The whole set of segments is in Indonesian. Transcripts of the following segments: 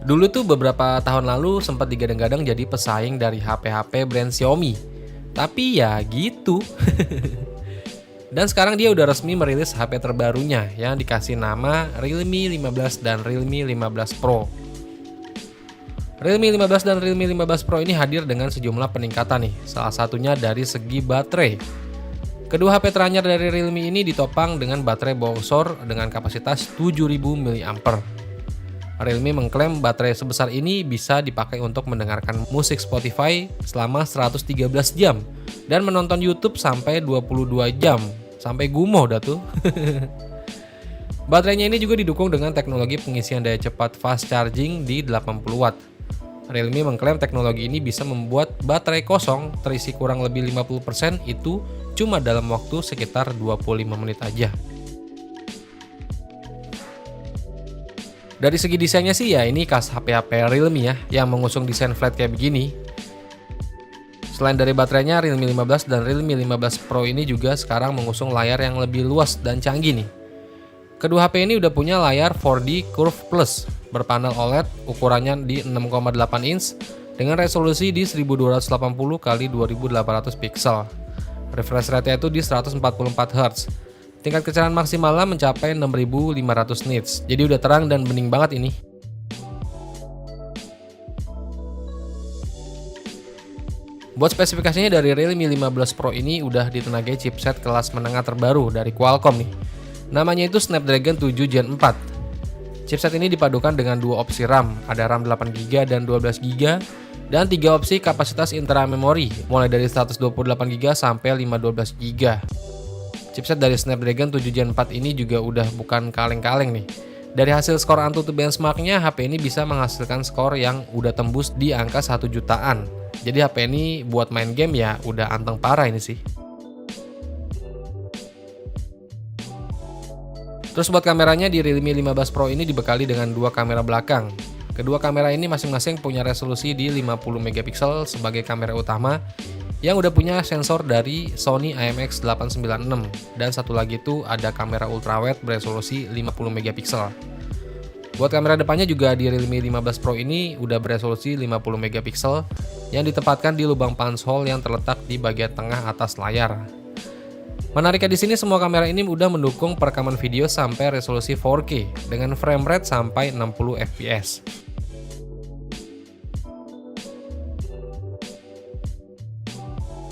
Dulu tuh beberapa tahun lalu sempat digadang-gadang jadi pesaing dari HP-HP brand Xiaomi. Tapi ya gitu. Dan sekarang dia udah resmi merilis HP terbarunya yang dikasih nama Realme 15 dan Realme 15 Pro. Realme 15 dan Realme 15 Pro ini hadir dengan sejumlah peningkatan nih, salah satunya dari segi baterai. Kedua HP teranyar dari Realme ini ditopang dengan baterai bongsor dengan kapasitas 7000 mAh. Realme mengklaim baterai sebesar ini bisa dipakai untuk mendengarkan musik Spotify selama 113 jam dan menonton YouTube sampai 22 jam. Sampai gumoh dah tuh. Baterainya ini juga didukung dengan teknologi pengisian daya cepat fast charging di 80 watt. Realme mengklaim teknologi ini bisa membuat baterai kosong terisi kurang lebih 50% itu cuma dalam waktu sekitar 25 menit aja. Dari segi desainnya sih ya ini khas HP-HP Realme ya, yang mengusung desain flat kayak begini. Selain dari baterainya, Realme 15 dan Realme 15 Pro ini juga sekarang mengusung layar yang lebih luas dan canggih nih. Kedua HP ini udah punya layar 4D Curve Plus berpanel OLED ukurannya di 6,8 inch dengan resolusi di 1280 x 2800 pixel. Refresh rate-nya itu di 144 Hz. Tingkat kecerahan maksimalnya mencapai 6500 nits. Jadi udah terang dan bening banget ini. Buat spesifikasinya dari Realme 15 Pro ini udah ditenagai chipset kelas menengah terbaru dari Qualcomm nih. Namanya itu Snapdragon 7 Gen 4. Chipset ini dipadukan dengan dua opsi RAM, ada RAM 8GB dan 12GB, dan 3 opsi kapasitas internal memori, mulai dari 128GB sampai 512GB. Chipset dari Snapdragon 7 Gen 4 ini juga udah bukan kaleng-kaleng nih. Dari hasil skor AnTuTu benchmarknya, HP ini bisa menghasilkan skor yang udah tembus di angka 1 jutaan. Jadi HP ini buat main game ya udah anteng parah ini sih. Terus buat kameranya di Realme 15 Pro ini dibekali dengan dua kamera belakang. Kedua kamera ini masing-masing punya resolusi di 50 megapiksel sebagai kamera utama yang udah punya sensor dari Sony IMX896 dan satu lagi itu ada kamera ultrawide beresolusi 50 megapiksel. Buat kamera depannya juga di Realme 15 Pro ini udah beresolusi 50 megapiksel yang ditempatkan di lubang punch hole yang terletak di bagian tengah atas layar. Menariknya di sini semua kamera ini udah mendukung perekaman video sampai resolusi 4K dengan frame rate sampai 60 fps.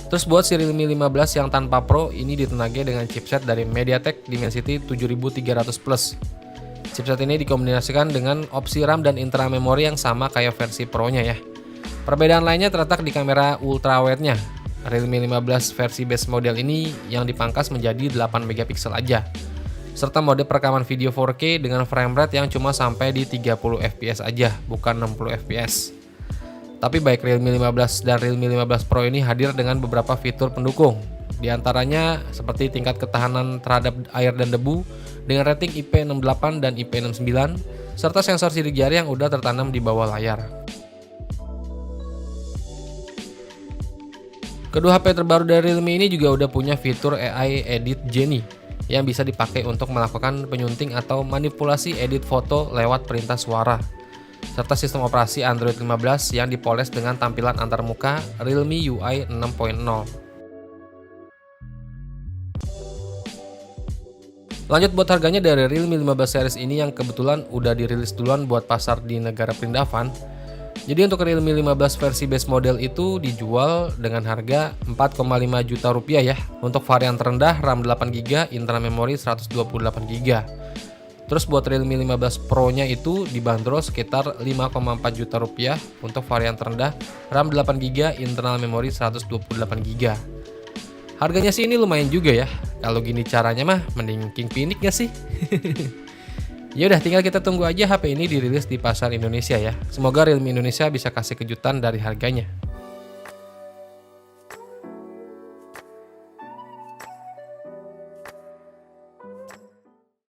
Terus buat si Realme 15 yang tanpa Pro ini ditenagai dengan chipset dari MediaTek Dimensity 7300 Plus. Chipset ini dikombinasikan dengan opsi RAM dan internal memori yang sama kayak versi Pro-nya ya. Perbedaan lainnya terletak di kamera ultrawide-nya. Realme 15 versi base model ini yang dipangkas menjadi 8 megapiksel aja. Serta mode perekaman video 4K dengan frame rate yang cuma sampai di 30 fps aja, bukan 60 fps. Tapi baik Realme 15 dan Realme 15 Pro ini hadir dengan beberapa fitur pendukung. Di antaranya seperti tingkat ketahanan terhadap air dan debu dengan rating IP68 dan IP69 serta sensor sidik jari yang udah tertanam di bawah layar. Kedua HP terbaru dari Realme ini juga udah punya fitur AI Edit Genie yang bisa dipakai untuk melakukan penyunting atau manipulasi edit foto lewat perintah suara. Serta sistem operasi Android 15 yang dipoles dengan tampilan antarmuka Realme UI 6.0. Lanjut buat harganya dari Realme 15 series ini yang kebetulan udah dirilis duluan buat pasar di negara perindavan. Jadi untuk Realme 15 versi base model itu dijual dengan harga 4,5 juta rupiah ya. Untuk varian terendah RAM 8GB, internal memori 128GB. Terus buat Realme 15 Pro-nya itu dibanderol sekitar 5,4 juta rupiah untuk varian terendah RAM 8GB, internal memori 128GB. Harganya sih ini lumayan juga ya. Kalau gini caranya mah mending King Pinik gak sih? Ya udah tinggal kita tunggu aja HP ini dirilis di pasar Indonesia ya. Semoga Realme Indonesia bisa kasih kejutan dari harganya.